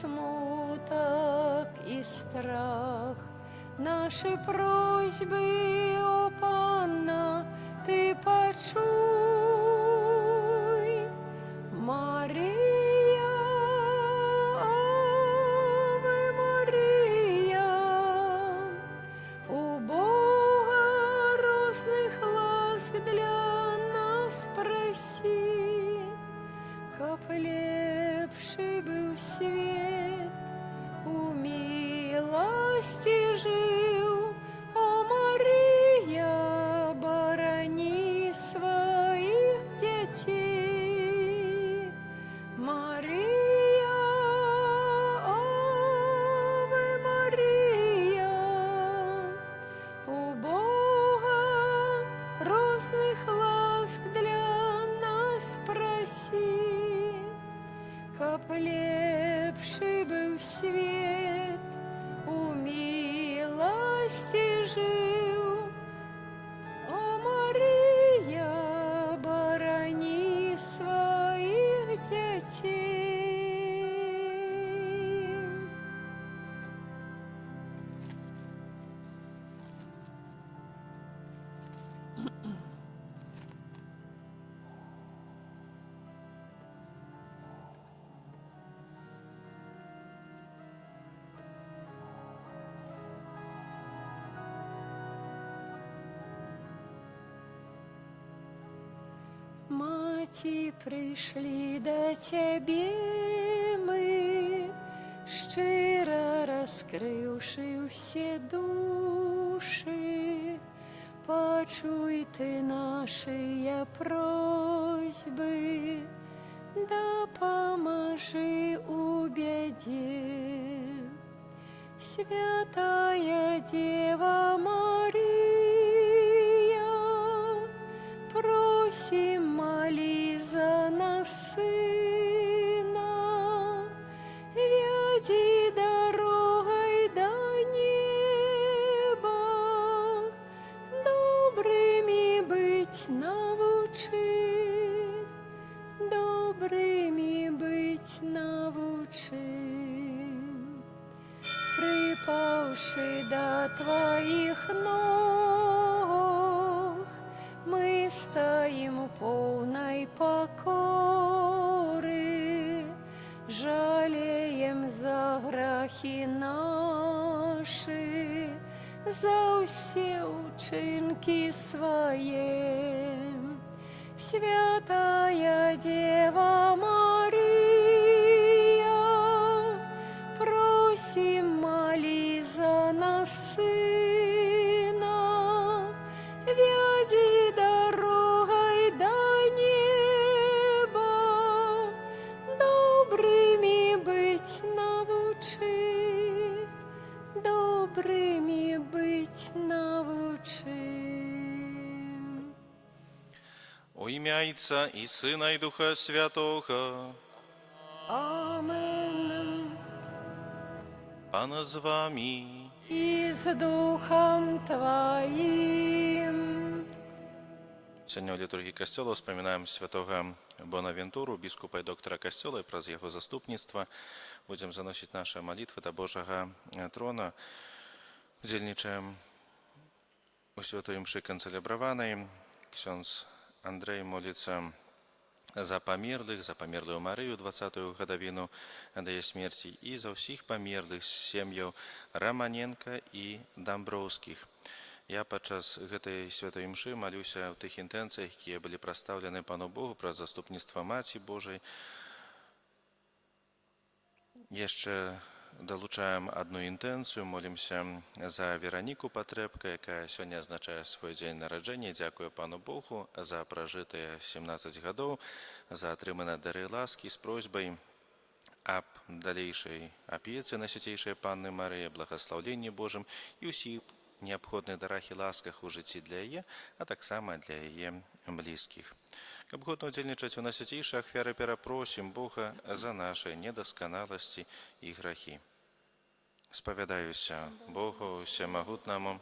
смуток, и страх. Наши просьбы, о Панна, Ты почуй. Мария, Аве Мария, у Бога росных ласк для нас проси, каб лепший был свет, у милости жил. О Мария, борони своих детей. Мария, Аве Мария, у Бога росных ласк для нас проси, каб лепший был свет, у милости жил. О Мария, борони своих детей. Маті, прийшли до Тебе мы, щиро раскрывши все души. Почуй Ты наши просьбы, да поможи у беде. Святая Дева Мария, просим, моли за нас Сына, веди дорогой до неба, добрыми быть научи, добрыми быть научи. Припавши до Твоих ног, мы стоим у полной покоры, жалеем за грехи наши, за все учинки свои. Святая Дева Мария, просим, моли за нас Сына, веди дорогой до неба, добрыми быть научи, добрыми быть научи. Во ім'я Отця і Сина, і Духа Святого. Амен. Пана з вами. И с Духом Твоим. Сьогодні в літургії Костьола вспоминаємо святого Бонавентуру, біскупа і доктора Костьола, і про його заступництво будемо заносити наші молитви до Божого трона. Удзельничаем у святой мши канцелябраваной. Ksiądz Андрей молится за померлую Марию 20-ю годовину до її смерті, і за всіх померлих сім'яў Романенко і Дамброўскіх. Я падчас гэтай святой мшы малюся ў тых інтэнцыях, якія былі прадстаўлены Пану Богу пра заступніцтва Маці Божай. Яшчэ долучаем одну інтэнцыю, молимся за Вероніку Патрэбка, якая сёння азначае свой дзень нараджэння. Дзякую Пану Богу за пражытыя 17 гадоў, за атрыманыя дары ласкі з просьбай аб далейшай апецы на свяцейшай Панны Марыі, благаслаўленні Божым і ўсіх неабходных дарах і ласках у жыцці для яе, а таксама для яе блізкіх. Каб годна удзельнічаць у найсвяцейшай ахвяры, перапросім Бога за наши недасканаласці і грахі. Спавядаюся Богу Всемагутнаму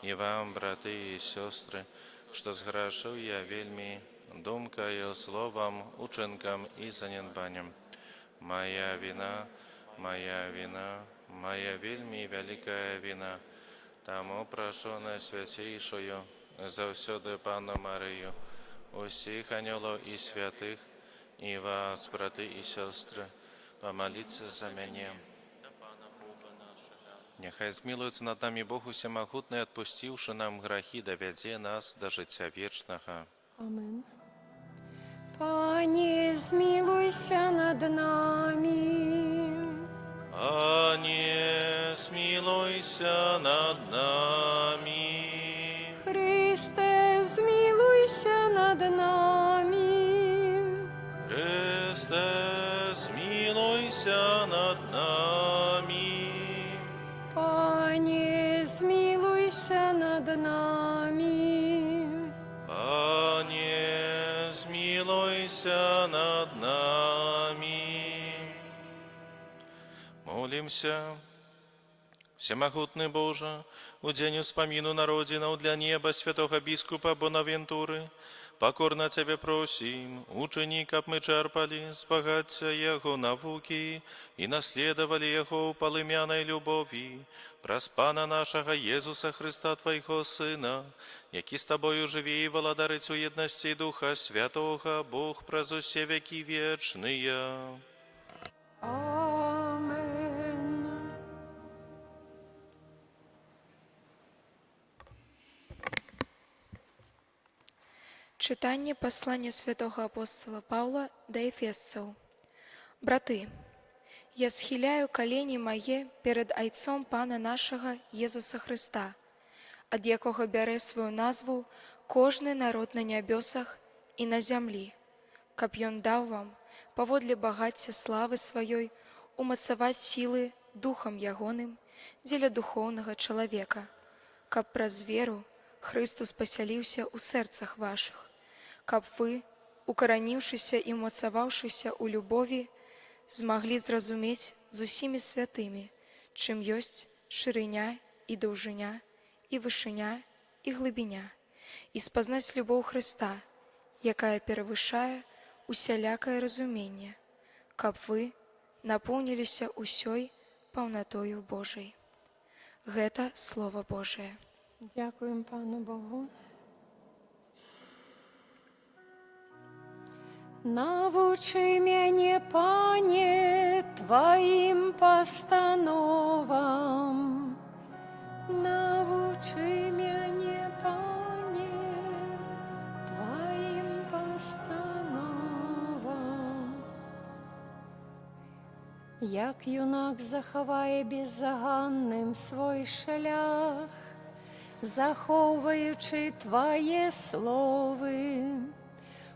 і вам, браты і сёстры, што зграшыў я вельмі думкаю, словам, учынкам і занядбаннем. Моя вина, моя вельми великая вина. Тому прошу найсвятейшую, завсёды Панну Марию, усіх анёлов и святых, и вас, браты и сестры, помолиться за меня. Нехай змилуется над нами Бог усемогутный, отпустивши нам грехи, доведе нас до життя вечного. Амен. Пане, змилуйся над нами. Пане, смилуйся над нами. Христе, змилуйся над нами. Христе, смилуйся над нами. Пане, змилуйся над нами. Пане, смилуйся над нами. Молимся. Всемогутный Боже, у день вспомину народина для неба святого бискупа Бонавентуры, покорно Тебе просим, учени, как мы черпали с богатства Его науки и наследовали Его полымяной любови, проспана нашего Иисуса Христа, Твоего Сына, яки с Тобою живи и владарицу едности Духа Святого, Бог през все веки вечные. Амен. Читання послання святого апостола Павла до Ефесцев. Браты, я схиляю колени мои перед Айцом Пана нашего Иисуса Христа, от якого бере свою назву кожний народ на небесах и на землі, каб ён дав вам, поводле багаття славы своей, умацаваць силы Духом Ягоным дзеля духовного человека, каб праз веру Христос пасяліўся ў сэрцах вашых, каб вы, укараніўшыся і умацаваўшыся ў любові, змаглі зразумець з усімі святымі, чым ёсць шырыня і даўжыня, і вышыня, і глыбіня, і спазнаць любоў Христа, якая перавышае усялякае разуменне, каб вы напоўніліся ўсёй паўнатою Божай. Гэта Слово Божие. Дякуємо Пану Богу. Навучи мяне, Пане, Твоим постановам. Навучи мяне, Пане, Твоим постановам. Як юнак захавае беззаганным свой шлях, захоўваючы Твае словы,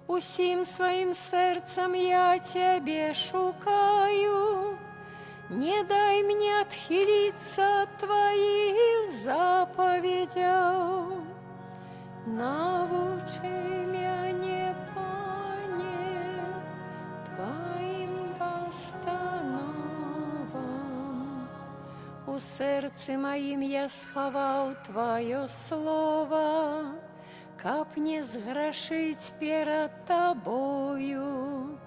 усім сваім сэрцам я Цябе шукаю. Не дай мне адхіліцца ад Тваіх запаведзяў. Навучы мяне, Пане, Тваім пастановам. У сэрцы маім я схаваў Тваё слова, каб не зграшыць перад Табою.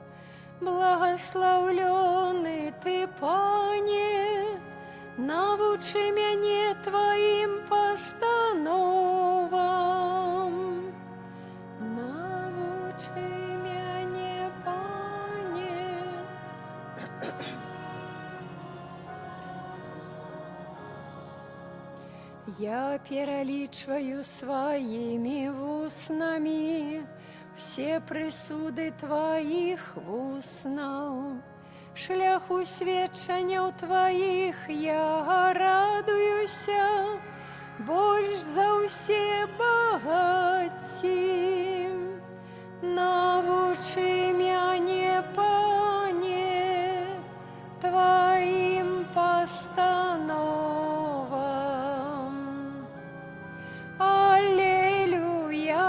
Благословлены Ты, Пане, навучи мяне Твоим постановам. Навучи мяне, Пане. Я пералічваю своими вуснами все прысуды Твоих вуснаў. Шляху сведчанняў Твоих я радуюся больш за ўсе багацці. Навучы мяне, Пане, Твоим постановам. Аллилуйя,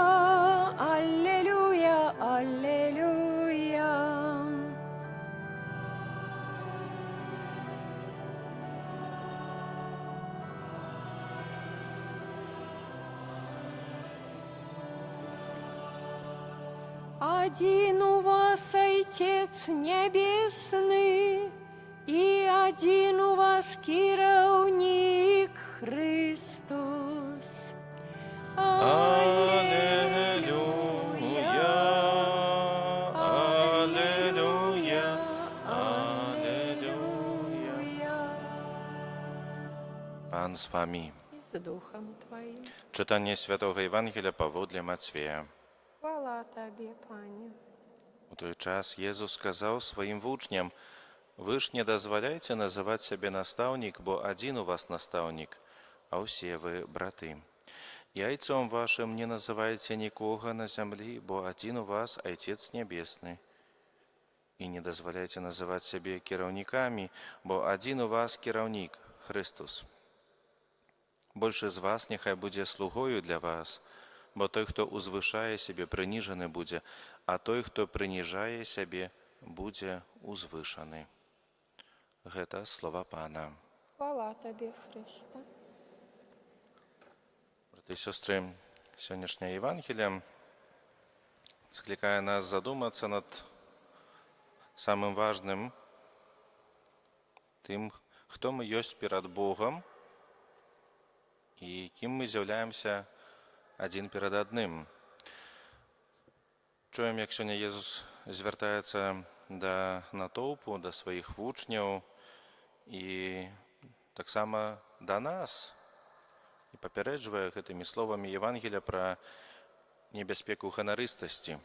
аллилуйя, аллилуйя. Один у вас Отец Небесный, І один у вас кіраўнік Христос. Аллилуйя, аллилуйя, аллилуйя. Пан з вами. І з Духом Твоїм. Czytanie Świętego Ewangelia pawodle Macwieja. Хвала Тобі, Пане. У той час Jezus сказав своїм учням: «Ви ж не дозволяйте називати себе наставник, бо один у вас наставник, а усі ви брати. І Отцом вашим не називайте нікого на землі, бо один у вас Отець Небесний. І не дозволяйте називати себе керівниками, бо один у вас керівник – Христос. Більше з вас нехай буде слугою для вас, бо той, хто узвишає себе, принижений буде, а той, хто принижає себе, буде узвишений». Гэта слова Пана. Хвала Тобі, Христе. Браты і сёстры, сённяшняе Евангелие закликае нас задуматься над самым важным, тым, хто мы ёсць перад Богом і кім мы з'яўляемся адзін перад адным. Чуем, як сёння Езус звяртаецца да натоўпу, да сваіх вучняў і таксама да нас, і папярэджвае гэтымі словамі Евангелія пра небяспеку ганарыстасці.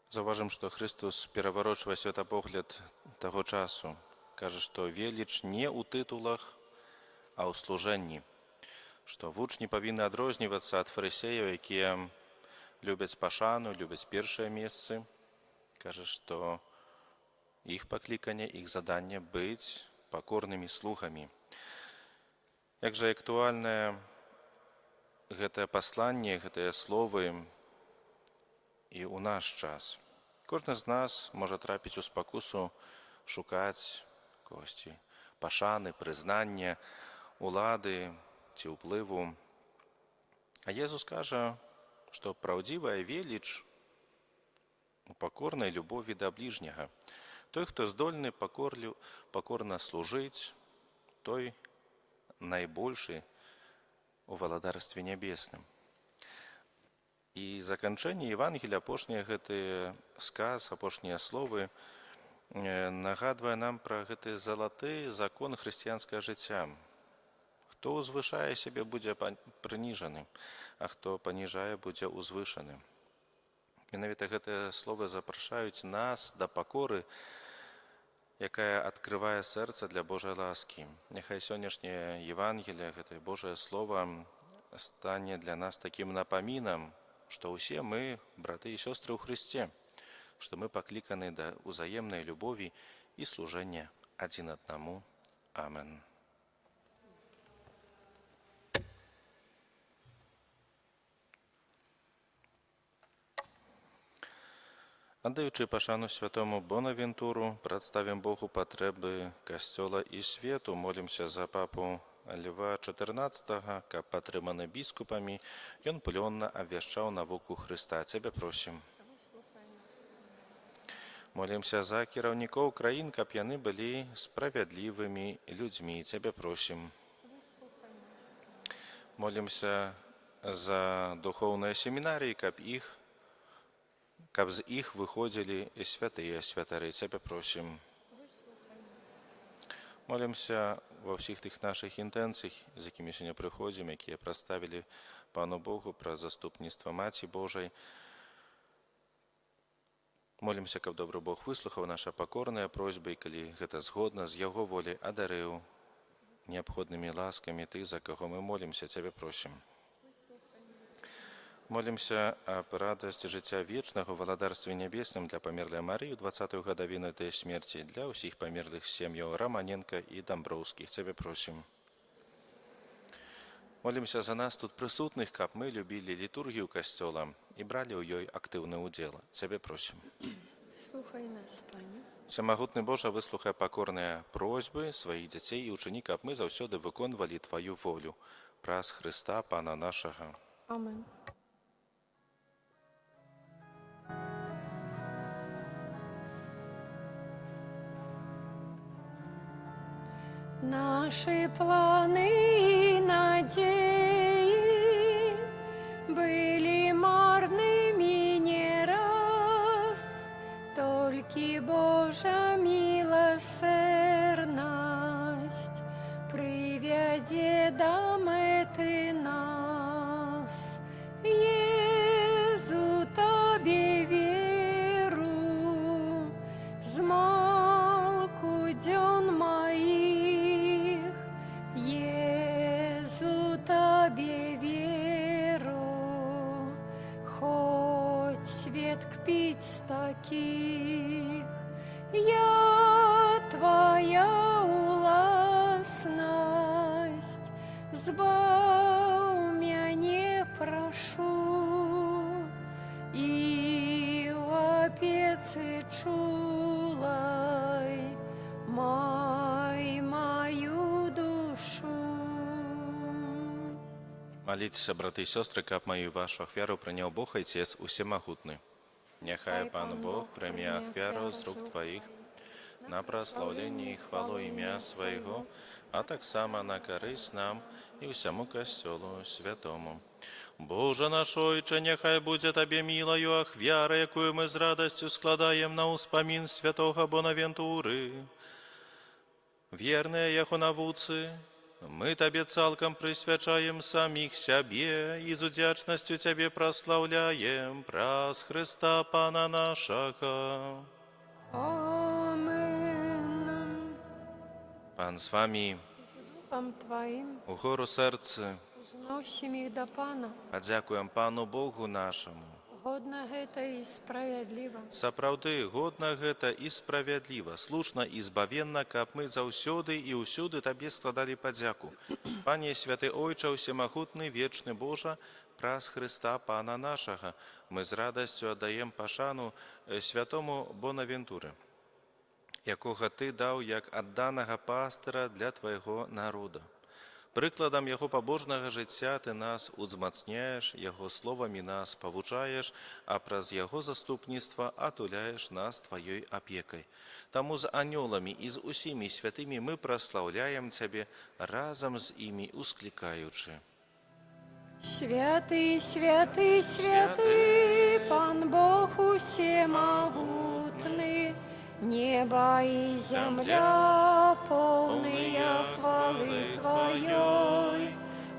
Заўважым, што Христос пераварочвае светапогляд таго часу. Кажа, што веліч не ў тытулах, а ў служэнні. Што вучні павінны адрознівацца ад фарысеяў, якія любяць пашану, любяць першыя месцы. Кажа, што іх пакліканне, іх заданне быць пакорнымі слугамі. Як жа актуальнае гэтае пасланне, гэтыя словы і ў наш час. Кожны з нас можа трапіць у спакусу шукаць когосьці пашаны, прызнання, улады ці ўплыву. А Езус кажа, што праўдзівая веліч у пакорнай любові да бліжняга. Той, хто здольны пакорна служыць, той найбольшы у валадарстве нябесным. І заканчэнне Евангелія, апошнія гэты сказ, апошнія словы нагадвае нам пра гэты залаты закон хрысціянскага жыцця. Хто узвышае сябе, будзе прыніжаны, а хто паніжае, будзе узвышаны. Менавіта гэтыя словы запрашаюць нас да пакоры, якая адкрывае сэрца для Божай ласкі. Няхай сённяшняе Евангелие, гэтае Божае Слово, стане для нас такім напамінам, што ўсе мы, браты і сёстры ў Хрысце, што мы пакліканы да ўзаемнай любові і служэння адзін аднаму. Амен. Аддаючы пашану святому Бонавентуру, прадставім Богу патрэбы касцёла і свету, молімся за папу Льва XIV, каб падтрыманы біскупамі, ён плённа абвяшчаў навуку Хрыста. Цябе просім. Молімся за кіраўнікоў краін, каб яны былі справядлівымі людзьмі. Цябе просім. Молімся за духоўныя семінарыі, каб з іх выходзілі святыя святары. Цябе просім. Молімся ва ўсіх тых нашых інтэнцыях, з якімі сёння прыходзім, якія прадставілі Пану Богу пра заступніцтва Маці Божай. Молімся, каб добры Бог выслухаў наша пакорныя просьбы, і калі гэта згодна з Яго волі, адарыў неабходнымі ласкамі тых, за каго мы молімся. Цябе просім. Молімся аб радасці жыцця вечнага ў валадарстве нябесным для памерлай Марыі ў 20-ю гадавіну тае смерці, для ўсіх памерлых сем'яў Раманенка і Дамброўскіх. Цябе просім. Молімся за нас тут прысутных, каб мы любілі літургію касцёла і бралі ў ёй актыўны ўдзел. Цябе просім. Слухай нас, Пане. Всемагутны Божа, выслухай пакорныя просьбы сваіх дзяцей і учыні, каб мы заўсёды выконвалі Тваю волю. Праз Хрыста, Пана нашага. Амен. Наши планы и надеи были марными не раз, только Божья милосердность приведет до меты нас. Езу Тебе веру, змалку дён моих, Езу Тебе веру, хоть свет кпить таких, я Твоя уласность, збав меня прошу, и в опеце чулай мою душу. Моліться, брати і сестри, каб мою і вашу ахвяру прийняв Бог Отець усемогутний. Нехай Пан Бог прийме ахвяру з рук Твоїх на прославлення і хвалу ім'я Своєго, а так само на користь нам і всьому костьолу святому. Боже наш Отче, нехай буде Тобі милою ахвяра, якою ми з радостю складаємо на успомін святого Бонавентури. Вірне, яко навуці, мы Тебе цалком присвячаем самих себе и с удячностью Тебе прославляем праз Христа Пана нашего. Amen. Пан з вами, Духом Твоим у гору серце, узносим их до Пана, подякуємо Пану Богу нашому. годно это и справедливо. Сапраўды, годна гэта і справядліва, слушна і збавенна, каб мы заўсёды і ўсюды Табе складалі падзяку. Пане святы Ойча, усемагутны, вечны Божа, праз Христа Пана нашага, мы з радасцю аддаем пашану святому Бонавентуры, якога Ты даў як адданага пастыра для Твайго народа. Прыкладам яго пабожнага жыцця Ты нас узмацняеш, яго словамі нас павучаеш, а праз яго заступніцтва атуляеш нас Тваёй апекай. Таму з анёламі і з усімі святымі мы праслаўляем Цябе, разам з імі усклікаючы. Святый, святый, святый, Пан Бог усемогутный, небо и земля полные хвалы Твоей.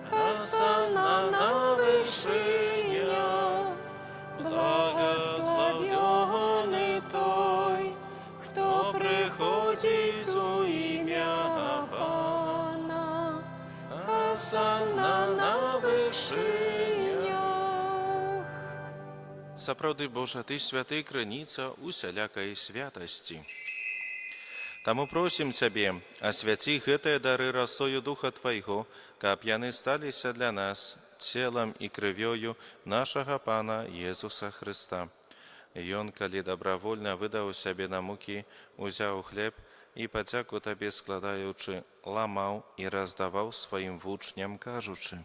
Хосанна на вышине, благословенный Той, кто приходит у имя Пана. Хосанна на вышинях. Сапраўды, Божа, Ты святы крыніца усялякай святасці. Таму просім Цябе, асвяці гэтыя дары расою Духа Твайго, каб яны сталіся для нас целам і крывёю нашага Пана Езуса Христа. Ён, калі добравольна выдаў сябе на мукі, узяў хлеб і падзяку Табе складаючы, ламаў і раздаваў сваім вучням, кажучы: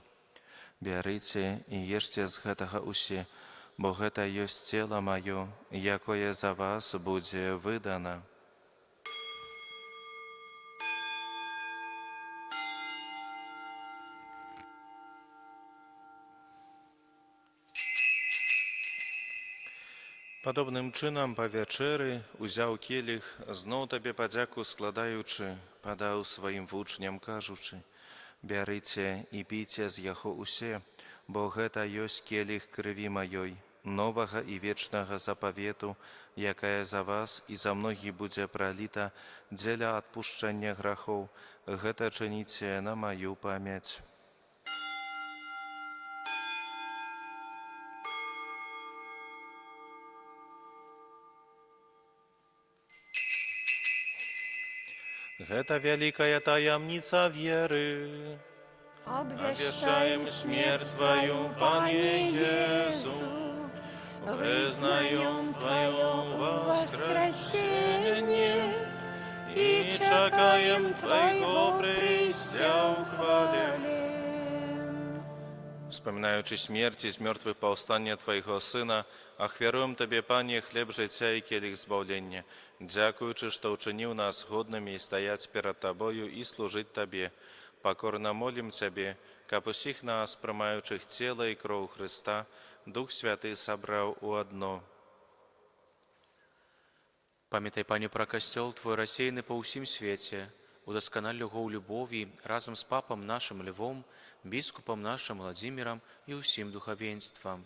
«Бярыце і ешце з гэтага усе, бо гэта ёсць цела маё, якое за вас будзе выдана». Падобным чынам па вячэры узяў келіх, зноў Табе падзяку складаючы, падаў сваім вучням, кажучы: «Бярыце і піце з яго усе, бо гэта ёсць келіх крыві маёй, новага і вечнага запавету, якая за вас і за многіх будзе праліта дзеля адпушчання грахоў. Гэта чыніце на маю памяць». Гэта вялікая таямніца веры. Обвещаем смерть Твою, Пане Иисус, признаем Твое воскресение и чекаем Твоего прийстя в хвале. Wspоминаючи смерть из мертвых повстання Твоего Сына, ахвяруем Тебе, Пане, хлеб життя і келих збавлення, дякуючи, що учинив нас годними стоять перед Тобою і служить Тебе. Покорно молим Тебе, каб усіх нас, приймаючих тіло і кров Христа, Дух Святий собрав у одно. Памятай, Пане, про костел Твой рассеянный по усім свете, удоскональ його у любові разом з папом нашим Львом, біскупом нашим Владимиром і усім духовенством.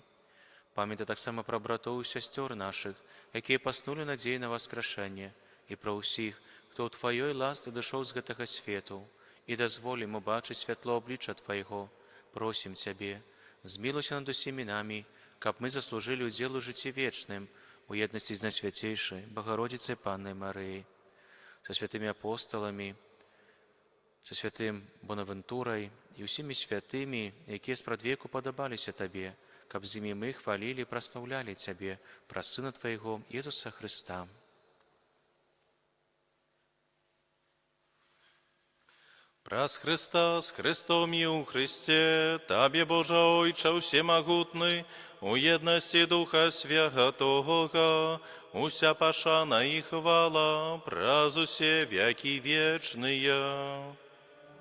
Памятай так само про братов і сестер наших, які поснули надії на воскрешення, і про усіх, хто у Твоєї ласти дійшов з гэтага свету, і дозволь йому бачить світло обличчя Твоєго. Просим Тебе, змилуйся над усіми нами, каб ми заслужили удел у житті вічним, у єдності з Найсвятейшей Богородицей Панной Марией, со святыми апостолами, со святым Бонавентурой і усіми святыми, які спрадвеку подобалися Табе, каб з імі ми хвалили і прославляли Тебе, про Сына Твоего, Єсуса Христа. Праз Христа, с Христом и у Христе, Табе, Боже Ойче всемогутный, у єдності Духа Святого, уся пошана и хвала, праз усе веки вечные.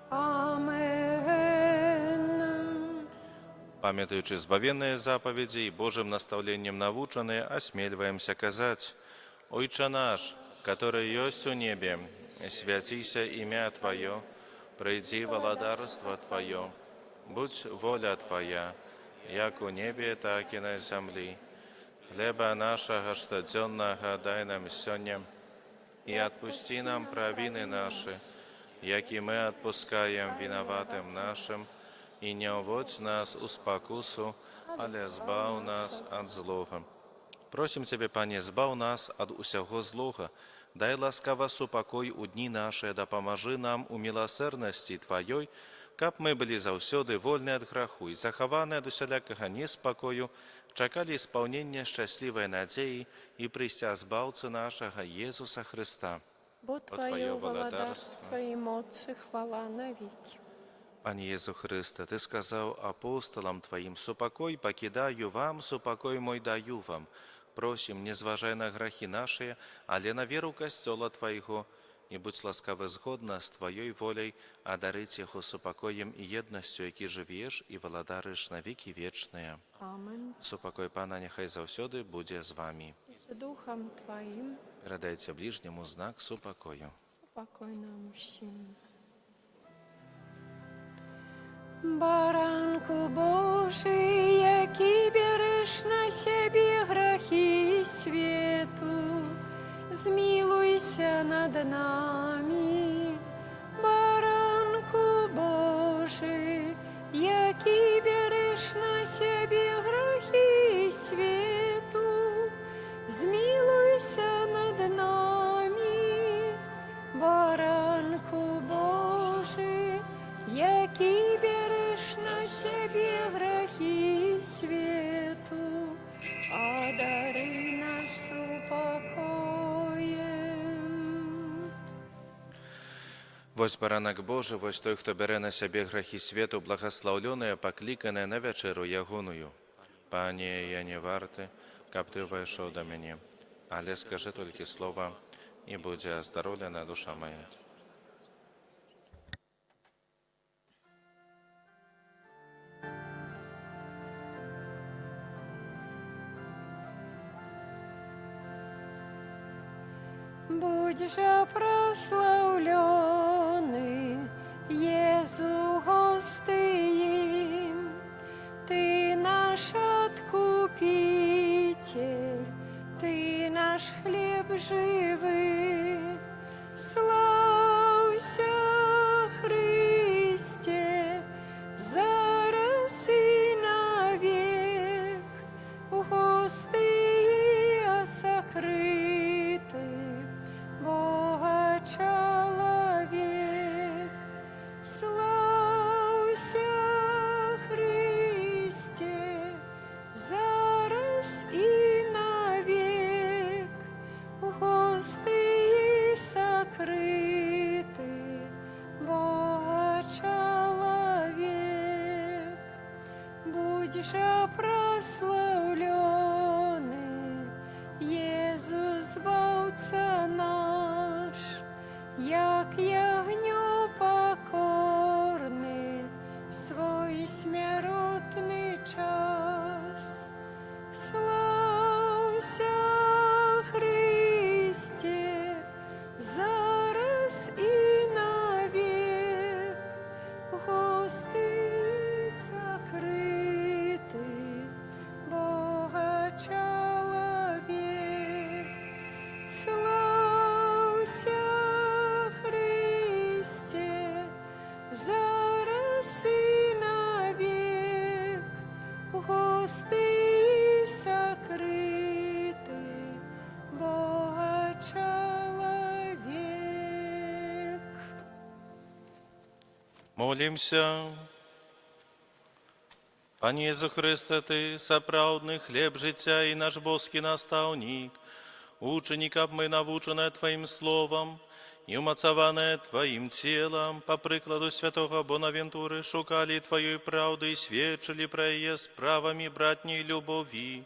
Амен. Памятуючи збавенные заповеди и Божьим наставлением наученные, осмеливаемся казать: «Ойче наш, который есть у небе, святися имя Твое, прийди владарство Твое, будь воля Твоя, як у небе, так и на земле. Хлеба нашего штоденного дай нам сегодня, и отпусти нам провины наши, як и мы отпускаем виноватым нашим, и не уводь нас у спокусу, але збав нас от злого». Просим Тебе, Пане, збав нас от усього злого, дай ласкаво супокой у дни наши, да поможи нам у милосердности Твоей, каб мы были заўсёды вольны от граху и захованы от усялякого неспокою, чакали исполнения счастливой надеи и прися збавцы нашего Иисуса Христа. Бо Твое владарство и моц и хвала навеки. Пане Иисус Христе, Ты сказал апостолам Твоим: «Супокой покидаю вам, супокой мой даю вам». Просим, не зважай на грехи наши, але на веру Костела Твоего, и будь ласкавы згодно с Твоей волей одарить его супокоем и едностью, які живешь и владариш на веки вечные. Амен. Супокой Пана нехай завсёды буде з вами. С Духом Твоим, Передайте ближнему знак супокою. покой нам всем. Баранку Божий, який береш на себе грехи свету, змилуйся над нами. Баранку Божий, який береш на себе грехи свету, змилуйся над нами. Баранку Божий, який береш на себе грехи свету, одари нас упокоем. Вось баранак Божий, вось той, хто бере на себе грехи свету, благословленное, покликане на вечеру ягоную. Пане, я не варты, каб Ты войшов до мене, але скажи тільки слово, і буде оздоровлена душа моя. Будь же прославленный, Езу Гостыим, Ты наш Откупитель, Ты наш хлеб живый. Славься, Христе, зараз и навек, Гостые сокрыты, Бога человек. Славься, Христе, зараз и навек, Гостые Молимся. Пане Єсу Христе, Ти сапраўдны хлеб життя і наш боский наставник, учеников мы, навученные Твоим словом и умацованные Твоим телом, по прикладу святого Бонавентуры, шукали Твоей правды и свідчили про ее справами братней любови,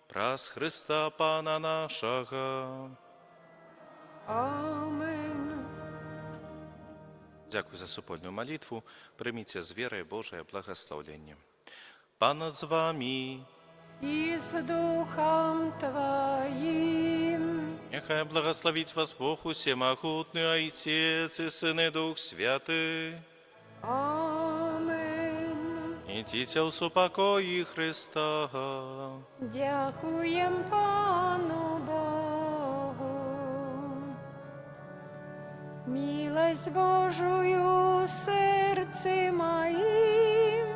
праз Христа Пана нашого. Амен. Дякую за супольную молитву. Примите с верой Божие благословение. Пана з вами. И с Духом Твоим. Нехай благословить вас Бог усемогутный, Отец и Сын и Дух Святый. Амен. Идите в супокої Христа. Дякуем Пану Богу. Милость Божию сердце моим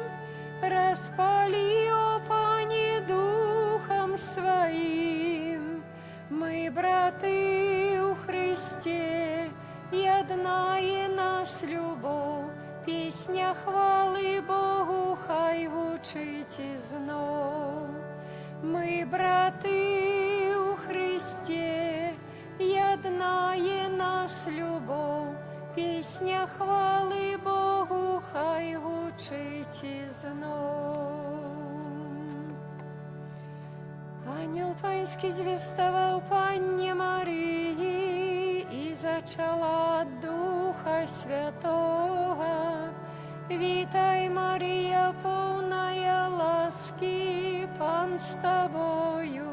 распали, о Пане, Духом Своим. Мы, браты у Христе, єднає нас любов, пісня хвали Богу хай звучить знов. Ми, брати у Христе, єднає нас любов, пісня хвали Богу хай звучить знов. Ангел Панський звістував Панні Марії і зачала от Духа Святого. Вітай, Марія, повная ласки, Пан з тобою,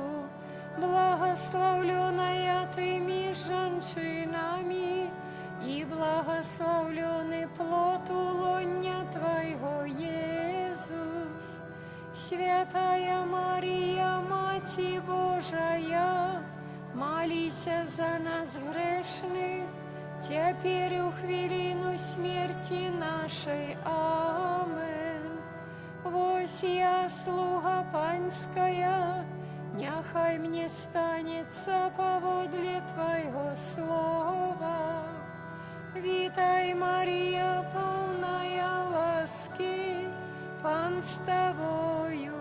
благословленная ты меж женщинами, и благословленный плод улоня Твоего, Иисус. Святая Мария, Мати Божия, молися за нас грешных, теперь у хвилину смерти нашей. Амен. Вось я, слуга Панская, нехай мне станется поводле Твоего слова. Вітай, Марія, повная ласки, Пан с Тобою,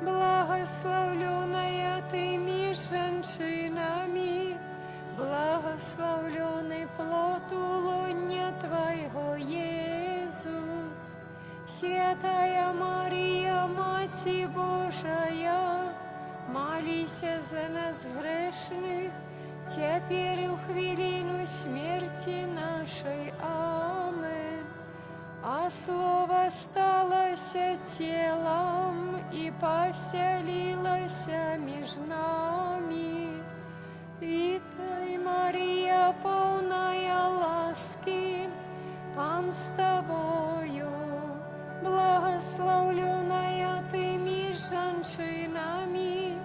благословленная ты меж женщинами, благословленный плод улоня Твоего, Иисус. Святая Мария, Мати Божия, молися за нас грешных, теперь у хвилину смерти нашей. Амен. А Слово сталося телом и поселилося меж нами. Вітай, Марія, повная ласки, Пан с Тобою, благословленная ты меж женщинами,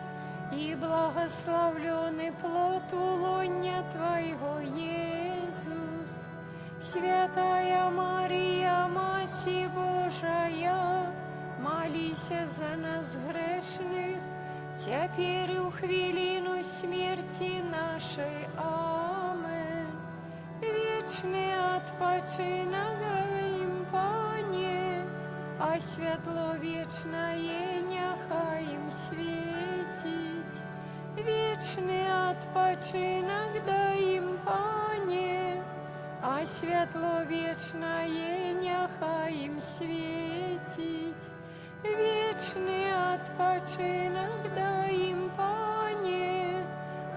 и благословленный плод улоня Твоего, Иисус. Святая Мария, Мати Божия, молися за нас грешных, теперь у хвилину смерти нашей. Амен. Вечный odpoczynek im, Panie, а світло вічне нехай їм світить. Вічний odpoczynek дай їм, Пане, а світло вічне нехай їм світить. Вічний odpoczynek дай їм, Пане,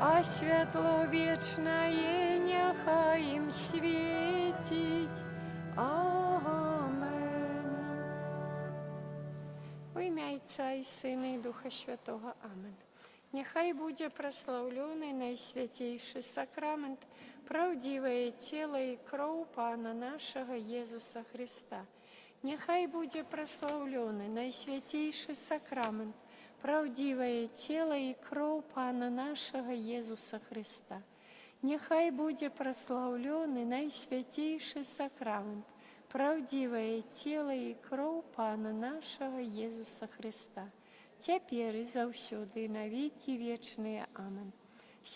а світло вічне нехай їм світить. Амен. У ім'я Отця і Сина і Духа Святого. Амен. Нехай буде прославлений найсвятейший сакрамент, правдивое тело и кров Пана нашего Иисуса Христа. Нехай буде прославлений найсвятейший сакрамент, правдивое тело и кров Пана нашего Иисуса Христа. Нехай буде прославлений найсвятейший сакрамент, правдивое тело и кров Пана нашего Иисуса Христа. Теперь и завсюди, и на веки вечные. Амен.